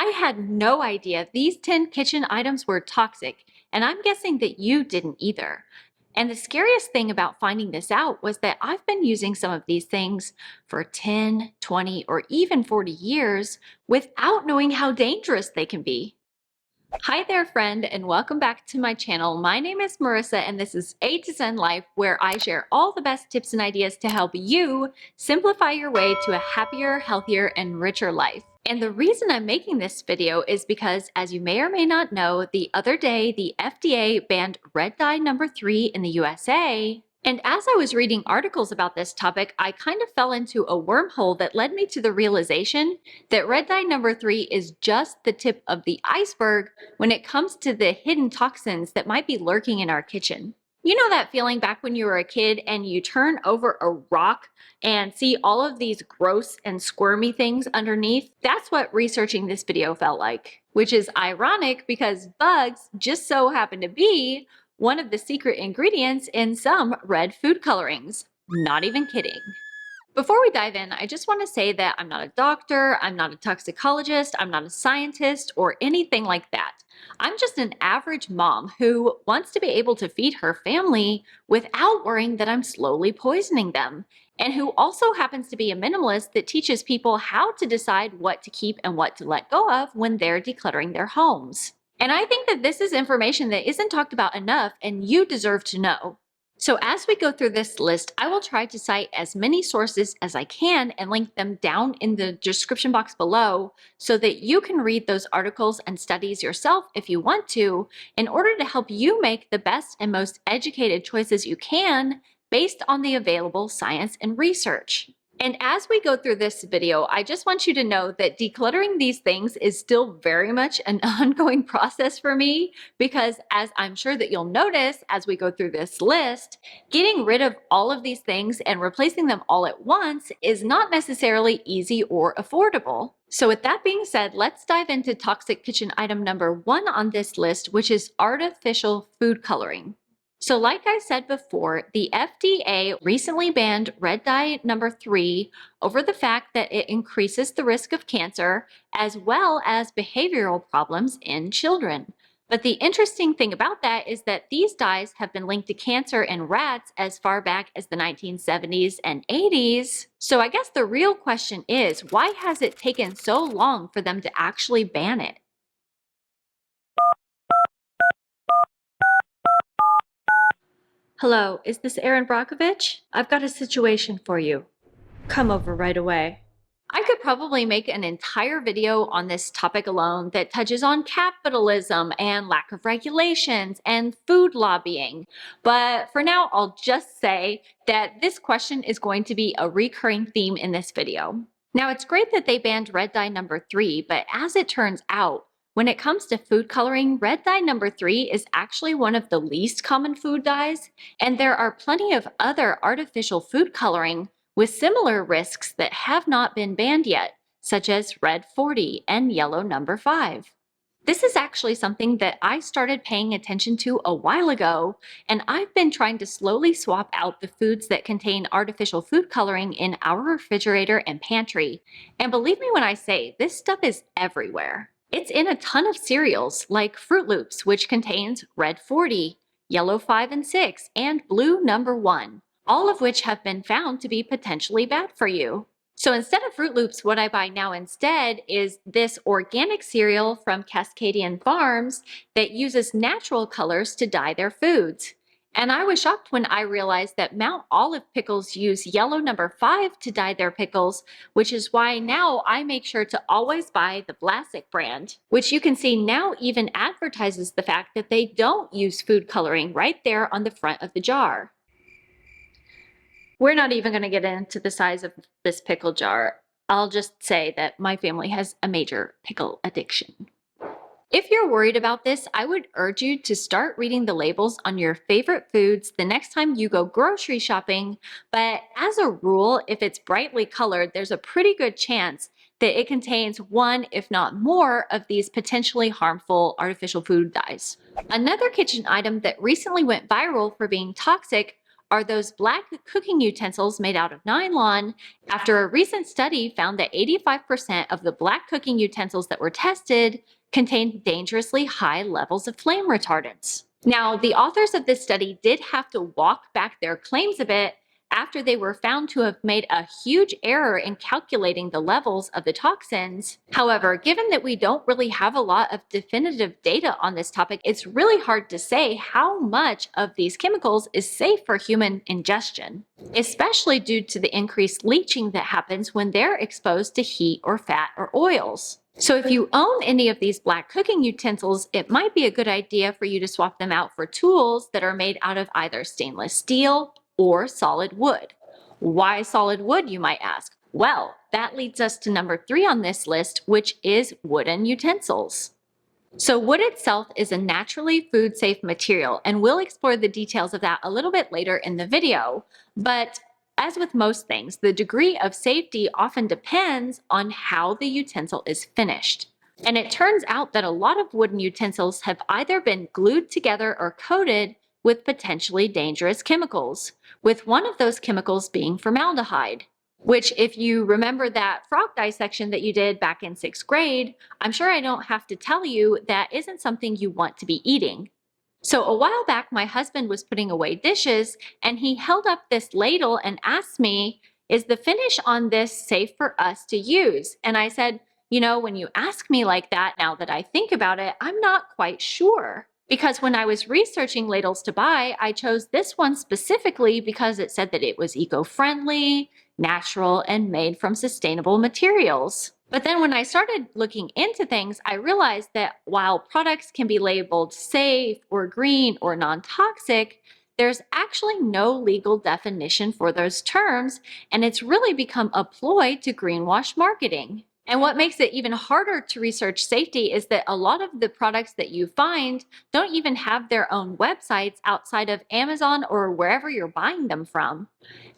I had no idea these 10 kitchen items were toxic, and I'm guessing that you didn't either. And the scariest thing about finding this out was that I've been using some of these things for 10, 20, or even 40 years without knowing how dangerous they can be. Hi there, friend, and welcome back to my channel. My name is Marissa, and this is A to Zen Life, where I share all the best tips and ideas to help you simplify your way to a happier, healthier, and richer life. And the reason I'm making this video is because, as you may or may not know, the other day the FDA banned red dye number 3 in the USA. And as I was reading articles about this topic, I kind of fell into a wormhole that led me to the realization that red dye number 3 is just the tip of the iceberg when it comes to the hidden toxins that might be lurking in our kitchen. You know that feeling back when you were a kid and you turn over a rock and see all of these gross and squirmy things underneath? That's what researching this video felt like, which is ironic because bugs just so happen to be one of the secret ingredients in some red food colorings. Not even kidding. Before we dive in, I just want to say that I'm not a doctor, I'm not a toxicologist, I'm not a scientist, or anything like that. I'm just an average mom who wants to be able to feed her family without worrying that I'm slowly poisoning them, and who also happens to be a minimalist that teaches people how to decide what to keep and what to let go of when they're decluttering their homes. And I think that this is information that isn't talked about enough, and you deserve to know. So as we go through this list, I will try to cite as many sources as I can and link them down in the description box below so that you can read those articles and studies yourself if you want to, in order to help you make the best and most educated choices you can based on the available science and research. And as we go through this video, I just want you to know that decluttering these things is still very much an ongoing process for me because, as I'm sure that you'll notice as we go through this list, getting rid of all of these things and replacing them all at once is not necessarily easy or affordable. So with that being said, let's dive into toxic kitchen item number 1 on this list, which is artificial food coloring. So like I said before, the FDA recently banned red dye number 3 over the fact that it increases the risk of cancer as well as behavioral problems in children. But the interesting thing about that is that these dyes have been linked to cancer in rats as far back as the 1970s and 80s. So I guess the real question is, why has it taken so long for them to actually ban it? Hello, is this Erin Brockovich? I've got a situation for you. Come over right away. I could probably make an entire video on this topic alone that touches on capitalism and lack of regulations and food lobbying. But for now, I'll just say that this question is going to be a recurring theme in this video. Now, it's great that they banned red dye number 3, but as it turns out, when it comes to food coloring, red dye number 3 is actually one of the least common food dyes, and there are plenty of other artificial food coloring with similar risks that have not been banned yet, such as red 40 and yellow number 5. This is actually something that I started paying attention to a while ago, and I've been trying to slowly swap out the foods that contain artificial food coloring in our refrigerator and pantry. And believe me when I say, this stuff is everywhere. It's in a ton of cereals like Fruit Loops, which contains red 40, yellow 5 and 6, and blue number 1, all of which have been found to be potentially bad for you. So instead of Fruit Loops, what I buy now instead is this organic cereal from Cascadian Farms that uses natural colors to dye their foods. And I was shocked when I realized that Mount Olive pickles use yellow number 5 to dye their pickles, which is why now I make sure to always buy the Vlasic brand, which you can see now even advertises the fact that they don't use food coloring right there on the front of the jar. We're not even going to get into the size of this pickle jar. I'll just say that my family has a major pickle addiction. If you're worried about this, I would urge you to start reading the labels on your favorite foods the next time you go grocery shopping, but as a rule, if it's brightly colored, there's a pretty good chance that it contains one, if not more, of these potentially harmful artificial food dyes. Another kitchen item that recently went viral for being toxic are those black cooking utensils made out of nylon, after a recent study found that 85% of the black cooking utensils that were tested contained dangerously high levels of flame retardants. Now, the authors of this study did have to walk back their claims a bit after they were found to have made a huge error in calculating the levels of the toxins. However, given that we don't really have a lot of definitive data on this topic, it's really hard to say how much of these chemicals is safe for human ingestion, especially due to the increased leaching that happens when they're exposed to heat or fat or oils. So if you own any of these black cooking utensils, it might be a good idea for you to swap them out for tools that are made out of either stainless steel or solid wood. Why solid wood, you might ask? Well, that leads us to number 3 on this list, which is wooden utensils. So wood itself is a naturally food-safe material, and we'll explore the details of that a little bit later in the video. But as with most things, the degree of safety often depends on how the utensil is finished. And it turns out that a lot of wooden utensils have either been glued together or coated with potentially dangerous chemicals, with one of those chemicals being formaldehyde, which, if you remember that frog dissection that you did back in 6th grade, I'm sure I don't have to tell you that isn't something you want to be eating. So a while back, my husband was putting away dishes, and he held up this ladle and asked me, "Is the finish on this safe for us to use?" And I said, "You know, when you ask me like that, now that I think about it, I'm not quite sure." Because when I was researching ladles to buy, I chose this one specifically because it said that it was eco-friendly, natural, and made from sustainable materials. But then when I started looking into things, I realized that while products can be labeled safe or green or non-toxic, there's actually no legal definition for those terms, and it's really become a ploy to greenwash marketing. And what makes it even harder to research safety is that a lot of the products that you find don't even have their own websites outside of Amazon or wherever you're buying them from.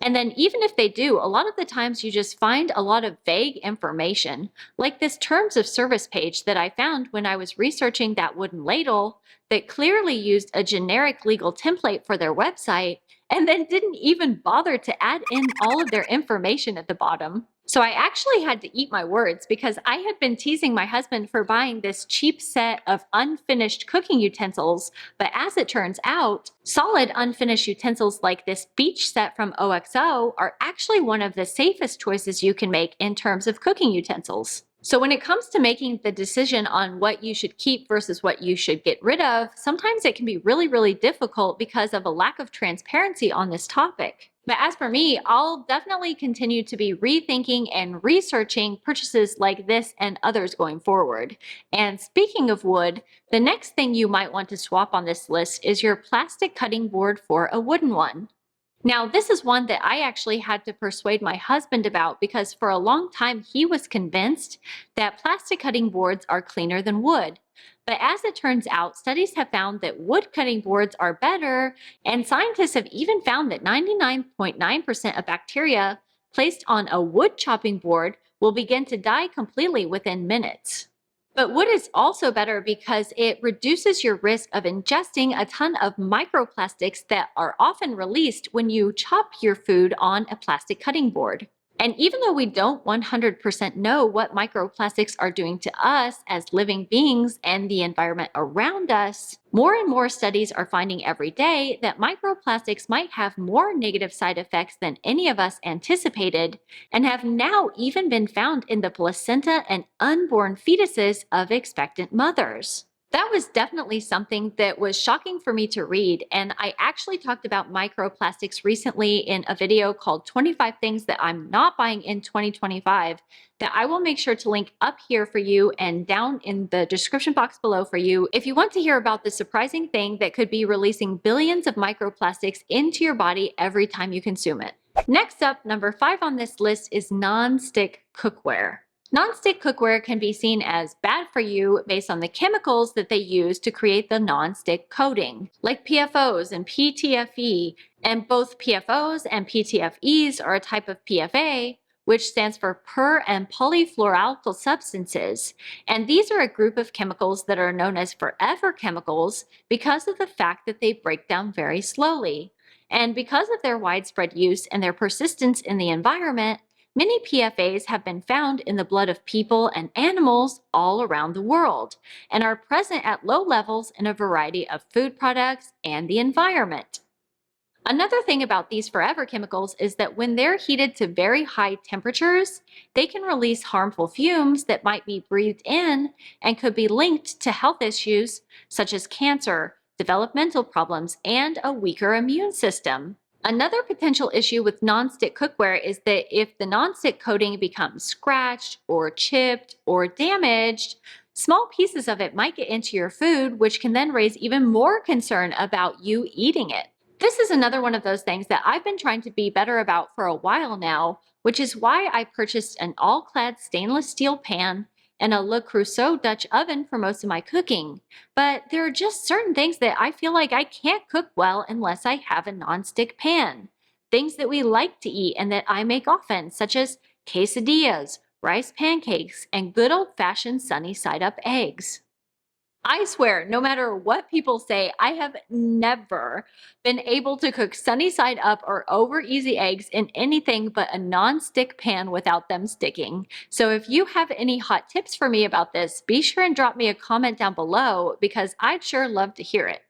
And then even if they do, a lot of the times you just find a lot of vague information, like this terms of service page that I found when I was researching that wooden ladle that clearly used a generic legal template for their website and then didn't even bother to add in all of their information at the bottom. So I actually had to eat my words because I had been teasing my husband for buying this cheap set of unfinished cooking utensils, but as it turns out, solid unfinished utensils like this beach set from OXO are actually one of the safest choices you can make in terms of cooking utensils. So when it comes to making the decision on what you should keep versus what you should get rid of, sometimes it can be really difficult because of a lack of transparency on this topic. But as for me, I'll definitely continue to be rethinking and researching purchases like this and others going forward. And speaking of wood, the next thing you might want to swap on this list is your plastic cutting board for a wooden one. Now, this is one that I actually had to persuade my husband about because for a long time he was convinced that plastic cutting boards are cleaner than wood. But as it turns out, studies have found that wood cutting boards are better, and scientists have even found that 99.9% of bacteria placed on a wood chopping board will begin to die completely within minutes. But wood is also better because it reduces your risk of ingesting a ton of microplastics that are often released when you chop your food on a plastic cutting board. And even though we don't 100% know what microplastics are doing to us as living beings and the environment around us, more and more studies are finding every day that microplastics might have more negative side effects than any of us anticipated, and have now even been found in the placenta and unborn fetuses of expectant mothers. That was definitely something that was shocking for me to read, and I actually talked about microplastics recently in a video called 25 Things That I'm Not Buying in 2025 that I will make sure to link up here for you and down in the description box below for you if you want to hear about the surprising thing that could be releasing billions of microplastics into your body every time you consume it. Next up, number 5 on this list is nonstick cookware. Nonstick cookware can be seen as bad for you based on the chemicals that they use to create the nonstick coating, like PFOs and PTFE, and both PFOs and PTFEs are a type of PFA, which stands for per and polyfluoroalkyl substances, and these are a group of chemicals that are known as forever chemicals because of the fact that they break down very slowly. And because of their widespread use and their persistence in the environment, many PFAs have been found in the blood of people and animals all around the world and are present at low levels in a variety of food products and the environment. Another thing about these forever chemicals is that when they're heated to very high temperatures, they can release harmful fumes that might be breathed in and could be linked to health issues such as cancer, developmental problems, and a weaker immune system. Another potential issue with nonstick cookware is that if the nonstick coating becomes scratched or chipped or damaged, small pieces of it might get into your food, which can then raise even more concern about you eating it. This is another one of those things that I've been trying to be better about for a while now, which is why I purchased an all-clad stainless steel pan and a Le Creuset Dutch oven for most of my cooking. But there are just certain things that I feel like I can't cook well unless I have a nonstick pan. Things that we like to eat and that I make often, such as quesadillas, rice pancakes, and good old-fashioned sunny side-up eggs. I swear, no matter what people say, I have never been able to cook sunny side up or over easy eggs in anything but a non-stick pan without them sticking. So if you have any hot tips for me about this, be sure and drop me a comment down below because I'd sure love to hear it.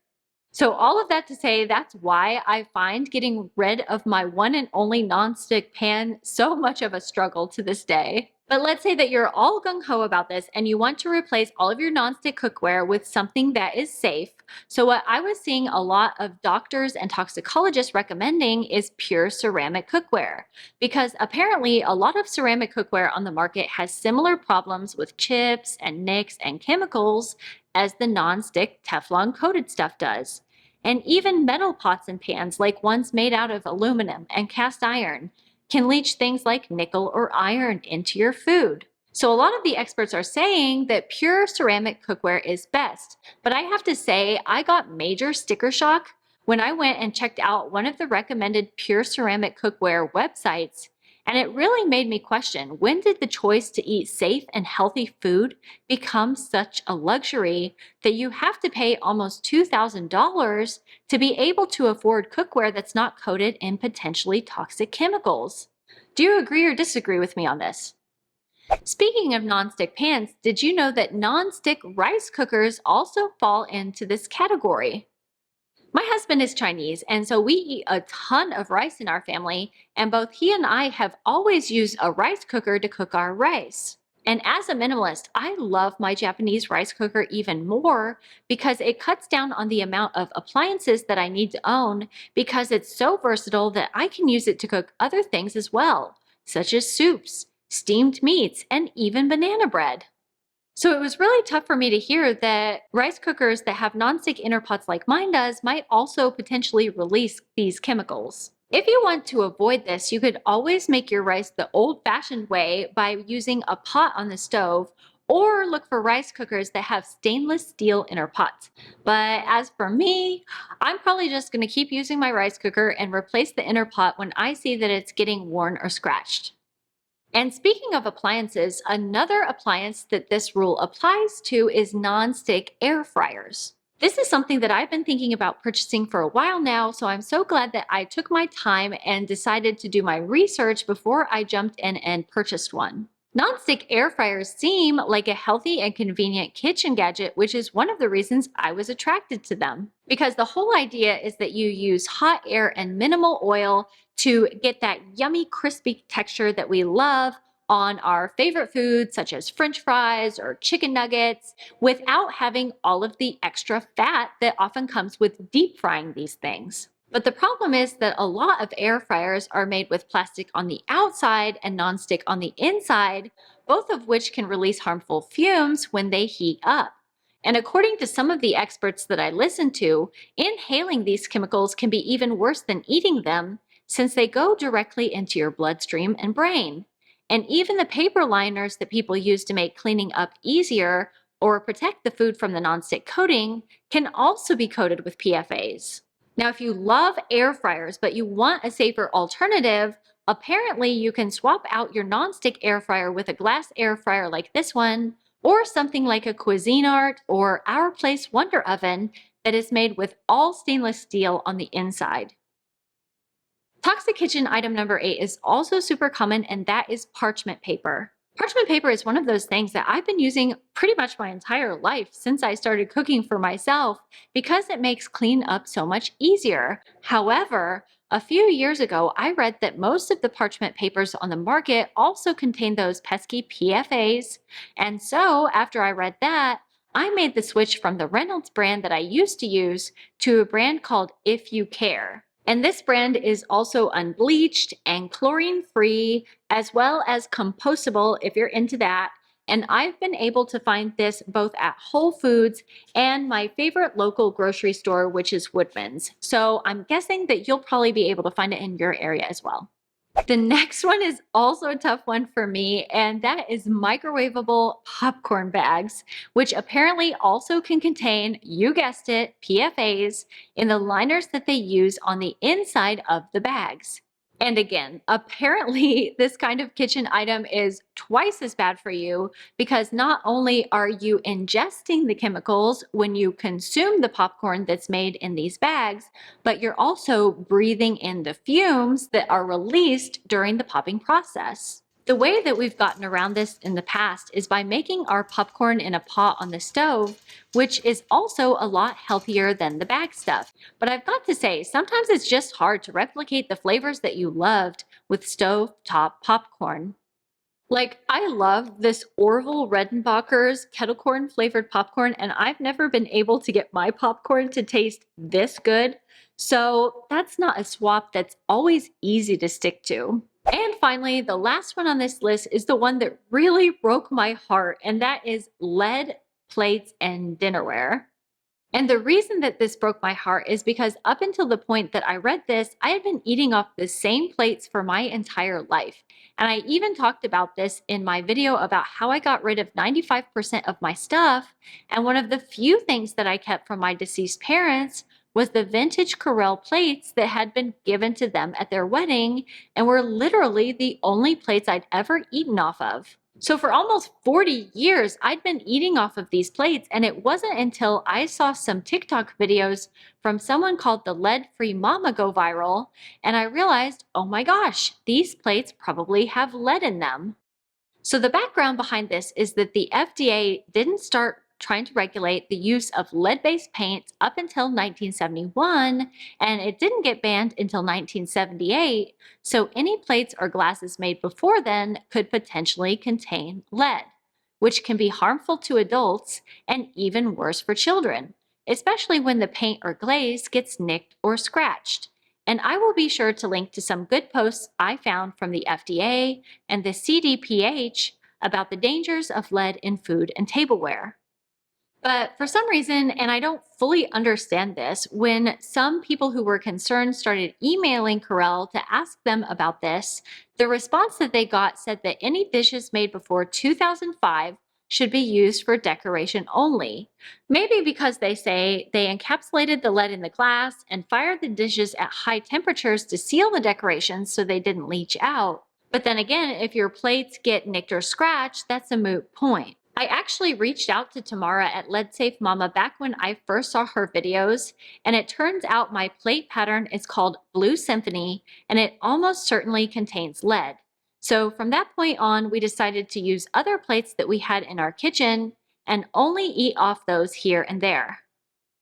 So all of that to say, that's why I find getting rid of my one and only nonstick pan so much of a struggle to this day. But let's say that you're all gung-ho about this and you want to replace all of your nonstick cookware with something that is safe. So what I was seeing a lot of doctors and toxicologists recommending is pure ceramic cookware, because apparently a lot of ceramic cookware on the market has similar problems with chips and nicks and chemicals as the nonstick Teflon coated stuff does. And even metal pots and pans, like ones made out of aluminum and cast iron, can leach things like nickel or iron into your food. So a lot of the experts are saying that pure ceramic cookware is best, but I have to say I got major sticker shock when I went and checked out one of the recommended pure ceramic cookware websites, and it really made me question, when did the choice to eat safe and healthy food become such a luxury that you have to pay almost $2,000 to be able to afford cookware that's not coated in potentially toxic chemicals? Do you agree or disagree with me on this? Speaking of nonstick pans, did you know that nonstick rice cookers also fall into this category? My husband is Chinese, and so we eat a ton of rice in our family, and both he and I have always used a rice cooker to cook our rice. And as a minimalist, I love my Japanese rice cooker even more because it cuts down on the amount of appliances that I need to own, because it's so versatile that I can use it to cook other things as well, such as soups, steamed meats, and even banana bread. So it was really tough for me to hear that rice cookers that have nonstick inner pots like mine does might also potentially release these chemicals. If you want to avoid this, you could always make your rice the old-fashioned way by using a pot on the stove, or look for rice cookers that have stainless steel inner pots. But as for me, I'm probably just going to keep using my rice cooker and replace the inner pot when I see that it's getting worn or scratched. And speaking of appliances, another appliance that this rule applies to is non-stick air fryers. This is something that I've been thinking about purchasing for a while now, so I'm so glad that I took my time and decided to do my research before I jumped in and purchased one. Non-stick air fryers seem like a healthy and convenient kitchen gadget, which is one of the reasons I was attracted to them. Because the whole idea is that you use hot air and minimal oil to get that yummy, crispy texture that we love on our favorite foods, such as French fries or chicken nuggets, without having all of the extra fat that often comes with deep frying these things. But the problem is that a lot of air fryers are made with plastic on the outside and nonstick on the inside, both of which can release harmful fumes when they heat up. And according to some of the experts that I listened to, inhaling these chemicals can be even worse than eating them, since they go directly into your bloodstream and brain. And even the paper liners that people use to make cleaning up easier or protect the food from the nonstick coating can also be coated with PFAs. Now, if you love air fryers but you want a safer alternative, apparently you can swap out your nonstick air fryer with a glass air fryer like this one, or something like a Cuisinart or Our Place Wonder Oven that is made with all stainless steel on the inside. Toxic kitchen item number 8 is also super common, and that is parchment paper. Parchment paper is one of those things that I've been using pretty much my entire life since I started cooking for myself because it makes cleanup so much easier. However, a few years ago, I read that most of the parchment papers on the market also contain those pesky PFAs. And so, after I read that, I made the switch from the Reynolds brand that I used to use to a brand called If You Care. And this brand is also unbleached and chlorine-free, as well as compostable if you're into that. And I've been able to find this both at Whole Foods and my favorite local grocery store, which is Woodman's. So I'm guessing that you'll probably be able to find it in your area as well. The next one is also a tough one for me, and that is microwavable popcorn bags, which apparently also can contain, you guessed it, PFAs in the liners that they use on the inside of the bags. And again, apparently this kind of kitchen item is twice as bad for you because not only are you ingesting the chemicals when you consume the popcorn that's made in these bags, but you're also breathing in the fumes that are released during the popping process. The way that we've gotten around this in the past is by making our popcorn in a pot on the stove, which is also a lot healthier than the bag stuff. But I've got to say, sometimes it's just hard to replicate the flavors that you loved with stove-top popcorn. Like, I love this Orville Redenbacher's kettle corn flavored popcorn, and I've never been able to get my popcorn to taste this good. So that's not a swap that's always easy to stick to. And finally, the last one on this list is the one that really broke my heart, and that is lead plates and dinnerware. And the reason that this broke my heart is because up until the point that I read this, I had been eating off the same plates for my entire life. And I even talked about this in my video about how I got rid of 95% of my stuff. And one of the few things that I kept from my deceased parents was the vintage Corelle plates that had been given to them at their wedding and were literally the only plates I'd ever eaten off of. So for almost 40 years, I'd been eating off of these plates, and it wasn't until I saw some TikTok videos from someone called the Lead-Free Mama go viral, and I realized, oh my gosh, these plates probably have lead in them. So the background behind this is that the FDA didn't start trying to regulate the use of lead-based paints up until 1971, and it didn't get banned until 1978, so any plates or glasses made before then could potentially contain lead, which can be harmful to adults and even worse for children, especially when the paint or glaze gets nicked or scratched. And I will be sure to link to some good posts I found from the FDA and the CDPH about the dangers of lead in food and tableware. But for some reason, and I don't fully understand this, when some people who were concerned started emailing Corelle to ask them about this, the response that they got said that any dishes made before 2005 should be used for decoration only. Maybe because they say they encapsulated the lead in the glass and fired the dishes at high temperatures to seal the decorations so they didn't leach out. But then again, if your plates get nicked or scratched, that's a moot point. I actually reached out to Tamara at Lead Safe Mama back when I first saw her videos, and it turns out my plate pattern is called Blue Symphony, and it almost certainly contains lead. So from that point on, we decided to use other plates that we had in our kitchen and only eat off those here and there.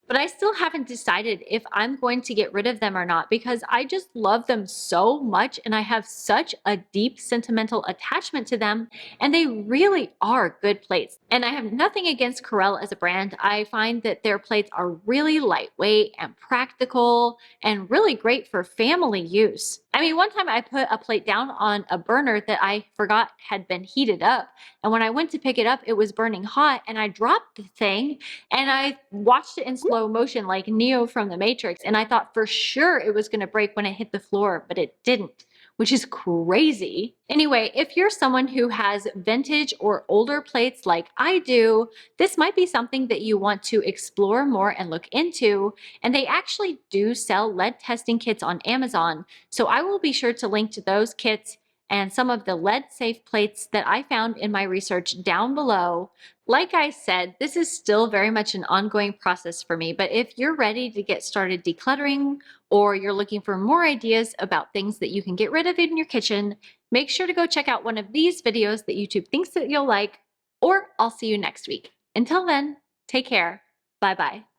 But I still haven't decided if I'm going to get rid of them or not because I just love them so much and I have such a deep sentimental attachment to them, and they really are good plates. And I have nothing against Corelle as a brand. I find that their plates are really lightweight and practical and really great for family use. I mean, one time I put a plate down on a burner that I forgot had been heated up, and when I went to pick it up, it was burning hot, and I dropped the thing, and I watched it in slow motion like Neo from the Matrix, and I thought for sure it was going to break when it hit the floor, but it didn't, which is crazy. Anyway, if you're someone who has vintage or older plates like I do, this might be something that you want to explore more and look into, and they actually do sell lead testing kits on Amazon, so I will be sure to link to those kits and some of the lead-safe plates that I found in my research down below. Like I said, this is still very much an ongoing process for me, but if you're ready to get started decluttering or you're looking for more ideas about things that you can get rid of in your kitchen, make sure to go check out one of these videos that YouTube thinks that you'll like, or I'll see you next week. Until then, take care. Bye-bye.